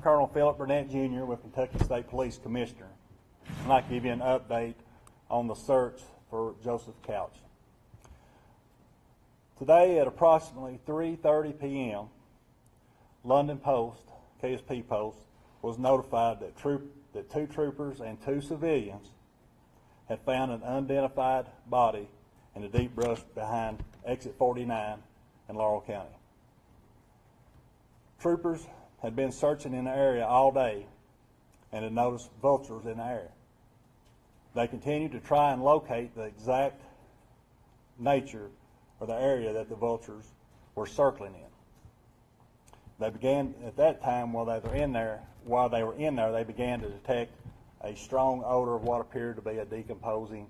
Colonel Philip Burnett Jr. with Kentucky State Police Commissioner. I'd like to give you an update on the search for Joseph Couch. Today at approximately 3:30 p.m., London Post, KSP Post, was notified that two troopers and two civilians had found an unidentified body in the deep brush behind exit 49 in Laurel County. Troopers had been searching in the area all day and had noticed vultures in the area. They continued to try and locate the exact nature or the area that the vultures were circling in. They began at that time while they were in there, they began to detect a strong odor of what appeared to be a decomposing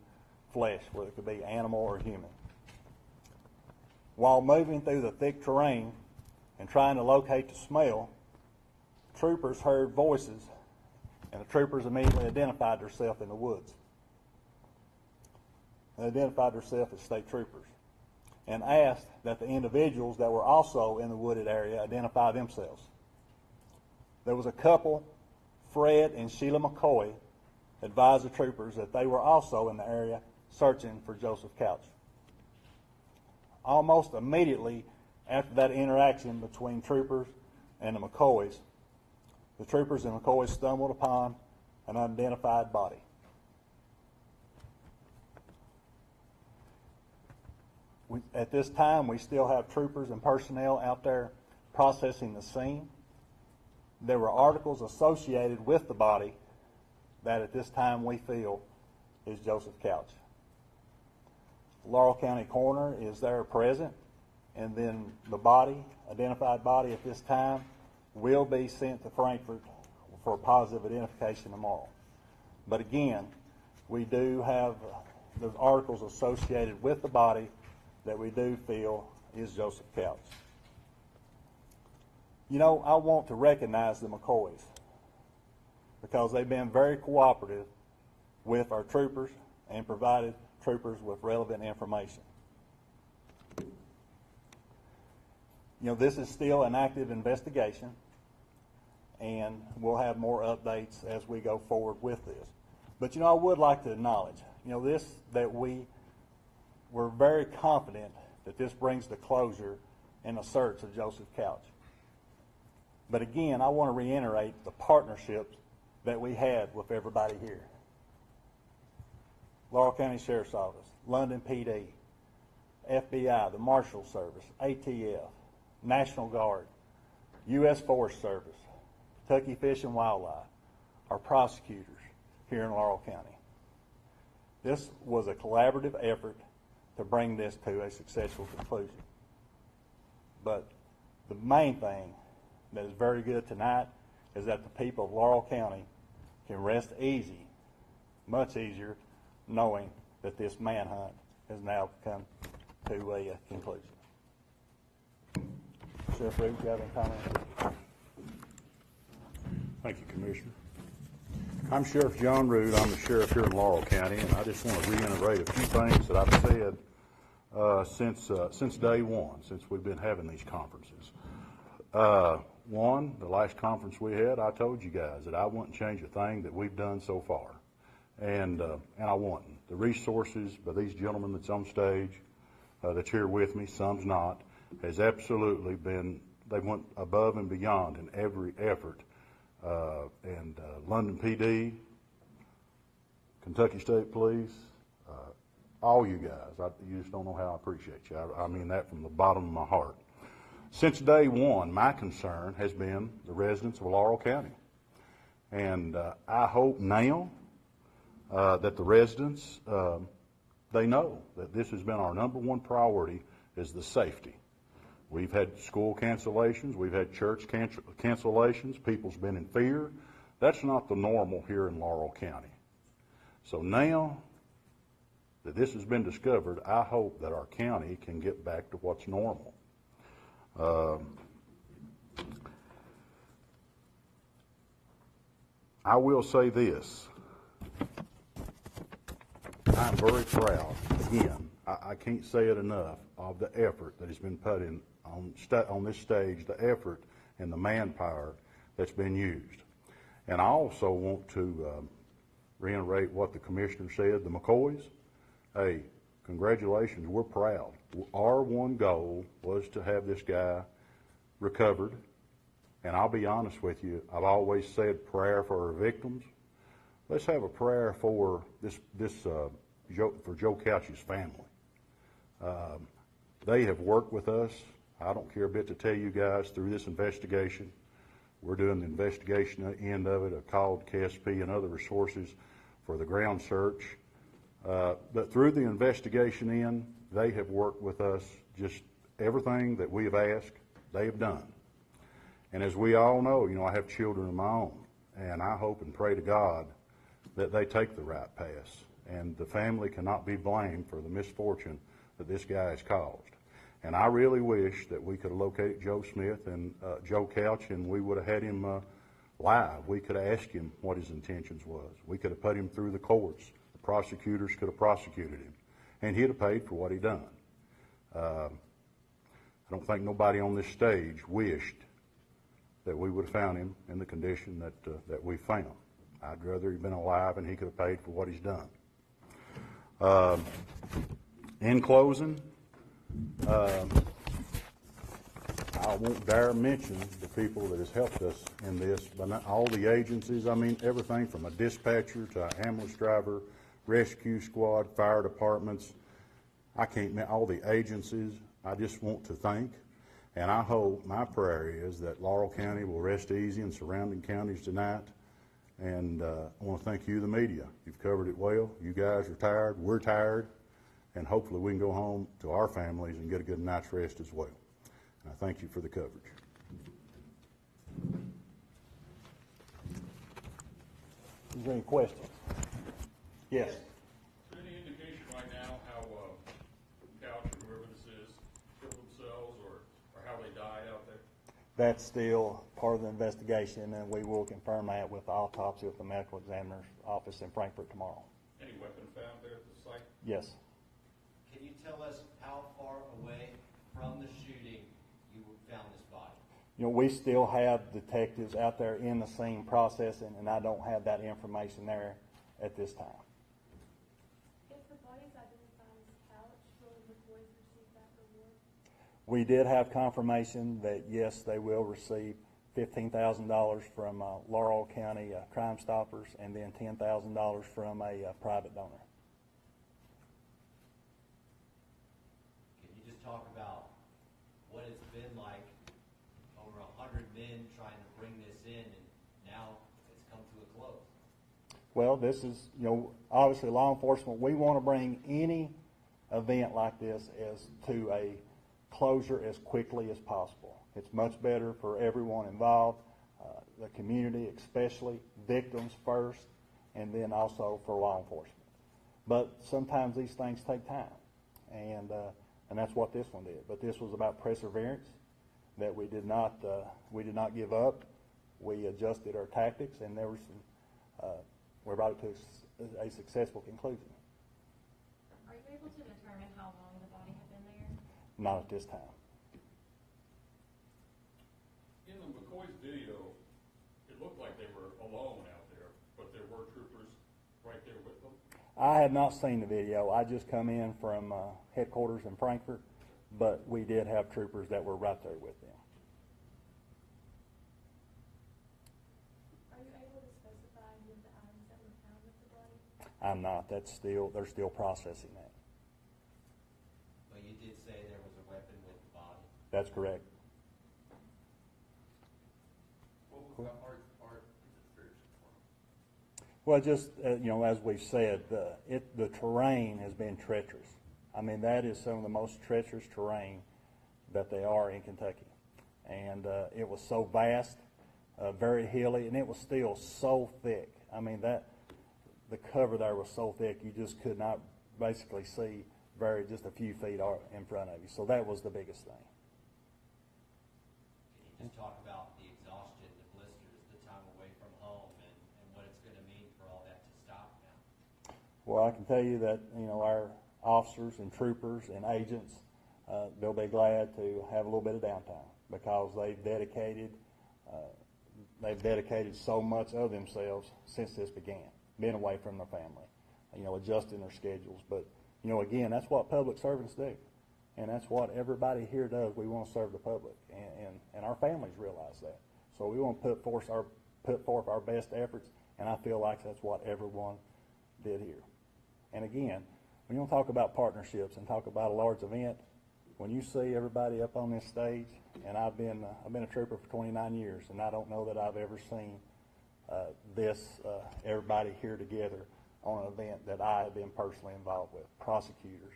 flesh, whether it could be animal or human. While moving through the thick terrain and trying to locate the smell, troopers heard voices, and the troopers immediately identified themselves in the woods. They identified themselves as state troopers and asked that the individuals that were also in the wooded area identify themselves. There was a couple, Fred and Sheila McCoy, advised the troopers that they were also in the area searching for Joseph Couch. Almost immediately after that interaction between troopers and the McCoys, the troopers and McCoys stumbled upon an unidentified body. At this time, we still have troopers and personnel out there processing the scene. There were articles associated with the body that at this time we feel is Joseph Couch. Laurel County Coroner is there present, and then the body, identified body at this time, will be sent to Frankfort for positive identification tomorrow. But again, we do have those articles associated with the body that we do feel is Joseph Couch. You know, I want to recognize the McCoys because they've been very cooperative with our troopers and provided troopers with relevant information. You know, this is still an active investigation, and we'll have more updates as we go forward with this. But, you know, I would like to acknowledge, you know, we're very confident that this brings to closure in the search of Joseph Couch. But again, I want to reiterate the partnerships that we had with everybody here. Laurel County Sheriff's Office, London PD, FBI, the Marshal Service, ATF, National Guard, U.S. Forest Service, Kentucky Fish and Wildlife, our prosecutors here in Laurel County. This was a collaborative effort to bring this to a successful conclusion. But the main thing that is very good tonight is that the people of Laurel County can rest easy, much easier, knowing that this manhunt has now come to a conclusion. Sheriff Reed, do you have any comments? Thank you, Commissioner. I'm Sheriff John Rood. I'm the sheriff here in Laurel County, and I just want to reiterate a few things that I've said since day one, since we've been having these conferences. One, the last conference we had, I told you guys that I wouldn't change a thing that we've done so far, and I wouldn't. The resources by these gentlemen that's on stage, that's here with me, some's not, has absolutely been, they went above and beyond in every effort. London PD, Kentucky State Police, all you guys, you just don't know how I appreciate you. I mean that from the bottom of my heart. Since day one, my concern has been the residents of Laurel County. And I hope now that the residents, they know that this has been our number one priority is the safety. We've had school cancellations. We've had church cancellations. People's been in fear. That's not the normal here in Laurel County. So now that this has been discovered, I hope that our county can get back to what's normal. I will say this. I'm very proud, again, I can't say it enough, of the effort that has been put in on this stage, the effort and the manpower that's been used. And I also want to reiterate what the commissioner said, the McCoys. Hey, congratulations, we're proud. Our one goal was to have this guy recovered. And I'll be honest with you, I've always said prayer for our victims. Let's have a prayer for for Joe Couch's family. They have worked with us. I don't care a bit to tell you guys through this investigation. We're doing the investigation end of it. I've called KSP and other resources for the ground search. But through the investigation end, they have worked with us. Just everything that we have asked, they have done. And as we all know, I have children of my own, and I hope and pray to God that they take the right path. And the family cannot be blamed for the misfortune that this guy has caused. And I really wish that we could have located Joe Smith and Joe Couch, and we would have had him live. We could have asked him what his intentions was. We could have put him through the courts. The prosecutors could have prosecuted him, and he'd have paid for what he done. I don't think nobody on this stage wished that we would have found him in the condition that we found. I'd rather he'd been alive and he could have paid for what he's done. In closing, I won't dare mention the people that has helped us in this, but not all the agencies. I mean, everything from a dispatcher to an ambulance driver, rescue squad, fire departments. I can't mention all the agencies. I just want to thank, and I hope, my prayer is that Laurel County will rest easy and surrounding counties tonight. And I want to thank you, the media. You've covered it well. You guys are tired. We're tired. And hopefully we can go home to our families and get a good night's rest as well. And I thank you for the coverage. Is there any questions? Yes. Is there any indication right now how Couch or whoever this is killed themselves or how they died out there? That's still part of the investigation, and we will confirm that with the autopsy with the medical examiner's office in Frankfurt tomorrow. Any weapon found there at the site? Yes. Can you tell us how far away from the shooting you found this body? We still have detectives out there in the scene processing, and I don't have that information there at this time. If the body's identified as Couch, will the boys receive that reward? We did have confirmation that, yes, they will receive $15,000 from Laurel County Crime Stoppers and then $10,000 from a private donor. Can you just talk about what it's been like, over 100 men trying to bring this in, and now it's come to a close? Well, this is, obviously law enforcement, we want to bring any event like this as to a closure as quickly as possible. It's much better for everyone involved, the community especially, victims first, and then also for law enforcement. But sometimes these things take time, and that's what this one did. But this was about perseverance, that we did not give up. We adjusted our tactics, and there was some, we're about to a successful conclusion. Are you able to determine how long the body had been there? Not at this time. In the McCoy's video, it looked like they were alone out there, but there were troopers right there with them. I have not seen the video. I just come in from headquarters in Frankfurt, but we did have troopers that were right there with them. Are you able to specify any of the items that were found with the body? I'm not. They're still processing that. But you did say there was a weapon with the body. That's correct. What was the art Well, just as we've said, the terrain has been treacherous. I mean, that is some of the most treacherous terrain that they are in Kentucky, and it was so vast, very hilly, and it was still so thick. I mean, the cover there was so thick you just could not basically see just a few feet in front of you. So that was the biggest thing. Can you just talk about the exhaustion, the blisters, the time away from home, and what it's going to mean for all that to stop now? Well, I can tell you that our officers and troopers and agents, they'll be glad to have a little bit of downtime because they've dedicated they've dedicated so much of themselves since this began, being away from their family, adjusting their schedules. But, again, that's what public servants do. And that's what everybody here does. We want to serve the public, and our families realize that. So we want to put forth our best efforts, and I feel like that's what everyone did here. And again, when you want to talk about partnerships and talk about a large event, when you see everybody up on this stage, and I've been a trooper for 29 years, and I don't know that I've ever seen everybody here together on an event that I have been personally involved with, prosecutors,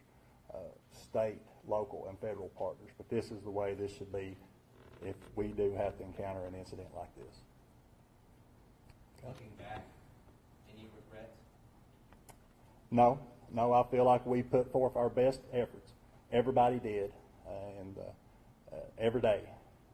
state, local, and federal partners. But this is the way this should be if we do have to encounter an incident like this. Looking back, any regrets? No, I feel like we put forth our best efforts. Everybody did, and every day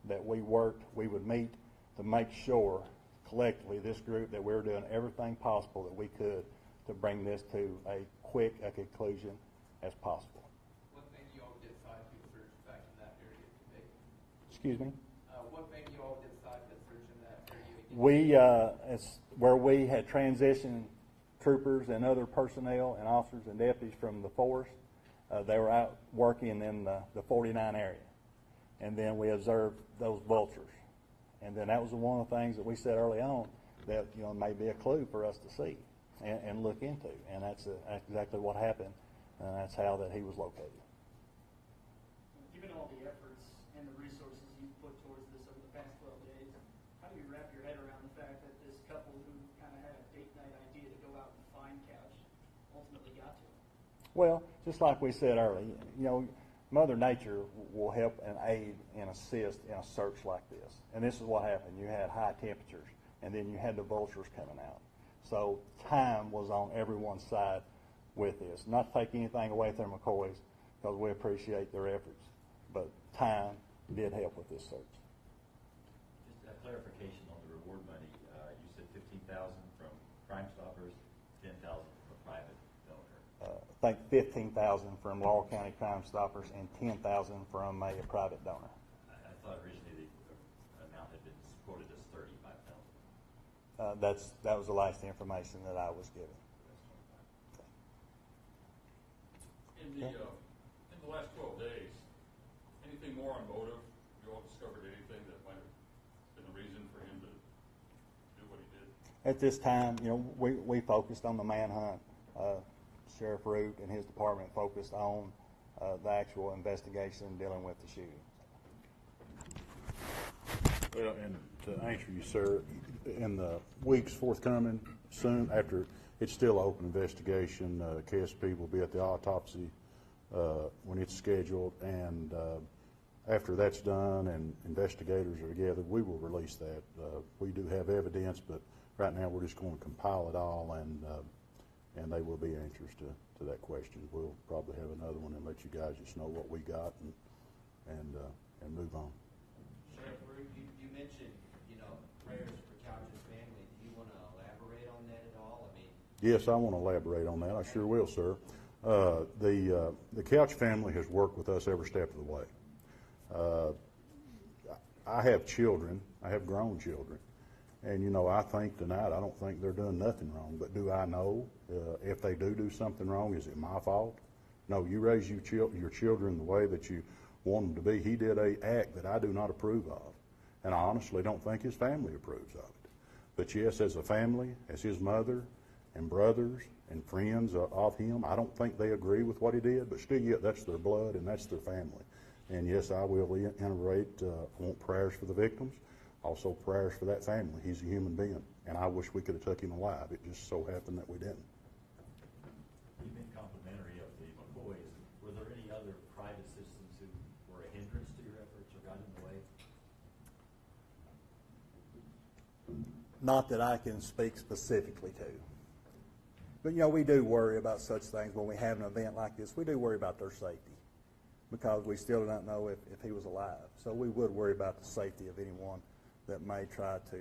that we worked, we would meet to make sure collectively, this group, that we were doing everything possible that we could to bring this to a quick a conclusion as possible. What made you all decide to search back in that area today? Excuse me? What made you all decide to search in that area again? It's where we had transitioned troopers and other personnel and officers and deputies from the force. They were out working in the 49 area. And then we observed those vultures. And then that was one of the things that we said early on that, may be a clue for us to see and look into. And that's exactly what happened. And that's how that he was located. Given all the efforts and the resources you've put towards this over the past 12 days, how do you wrap your head around the fact that this couple who kind of had a date night idea to go out and find Couch ultimately got to him? Well, just like we said earlier, Mother Nature will help and aid and assist in a search like this. And this is what happened. You had high temperatures, and then you had the vultures coming out. So time was on everyone's side with this. Not to take anything away from McCoy's, because we appreciate their efforts, but time did help with this search. Just a clarification on the reward money. You said $15,000 from Crime Stoppers, $10,000 from a private donor. I think $15,000 from Laurel County Crime Stoppers and $10,000 from a private donor. I thought originally the amount had been quoted as $35,000. That was the last information that I was given. In the last 12 days, anything more on motive? You all discovered anything that might have been the reason for him to do what he did? At this time, we focused on the manhunt. Sheriff Root and his department focused on the actual investigation dealing with the shooting. Well, and to answer you, sir, in the weeks forthcoming, soon after, it's still an open investigation. KSP will be at the autopsy when it's scheduled, and after that's done and investigators are together, we will release that. We do have evidence, but right now we're just going to compile it all, and they will be answers to that question. We'll probably have another one and let you guys just know what we got and move on. Sheriff Root, you mentioned, prayers for Couch's family. Do you want to elaborate on that at all? I mean, Yes, I want to elaborate on that. I sure will, sir. The Couch family has worked with us every step of the way. I have children. I have grown children. And, I think tonight, I don't think they're doing nothing wrong. But do I know if they do something wrong, is it my fault? No, you raise your children the way that you want them to be. He did an act that I do not approve of. And I honestly don't think his family approves of it. But yes, as a family, as his mother and brothers and friends of him, I don't think they agree with what he did. But still, yet, that's their blood and that's their family. And yes, I will reiterate, want prayers for the victims. Also prayers for that family. He's a human being, and I wish we could have took him alive. It just so happened that we didn't. You've been complimentary of the McCoys. Were there any other private citizens who were a hindrance to your efforts or got in the way? Not that I can speak specifically to. But, we do worry about such things when we have an event like this. We do worry about their safety because we still don't know if he was alive. So we would worry about the safety of anyone that may try to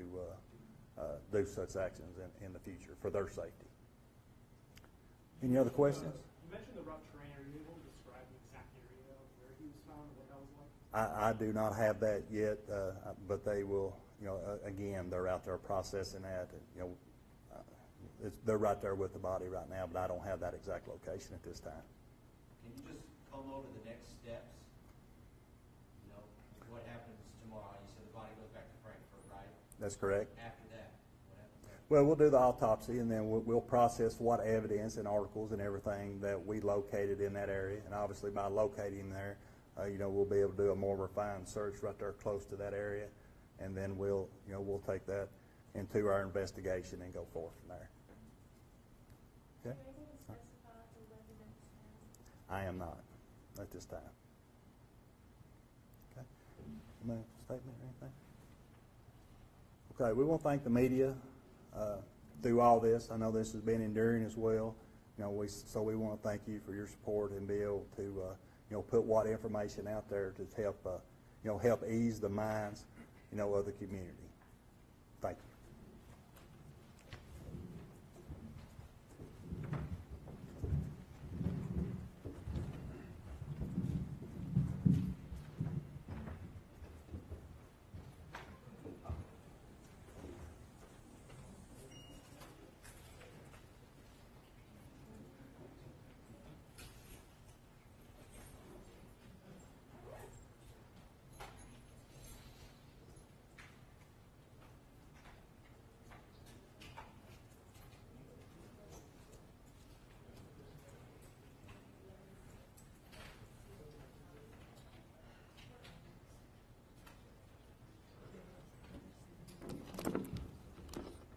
do such actions in the future for their safety. Any other questions? You mentioned the rough terrain. Are you able to describe the exact area of where he was found and what that was like? I do not have that yet, but they will, again, they're out there processing that. They're right there with the body right now, but I don't have that exact location at this time. Can you just come over the next steps? What happens tomorrow? You said the body goes back to Frankfurt, right? That's correct. After that, what happens after? Well, we'll do the autopsy, and then we'll process what evidence and articles and everything that we located in that area. And obviously, by locating there, we'll be able to do a more refined search right there close to that area, and then we'll take that into our investigation and go forth from there. Okay? Are you able to specify the weapon that was found? I am not at this time. Okay? Any statement or anything? Okay, we want to thank the media through all this. I know this has been enduring as well. So we want to thank you for your support and be able to put what information out there to help help ease the minds of the community. Thank you.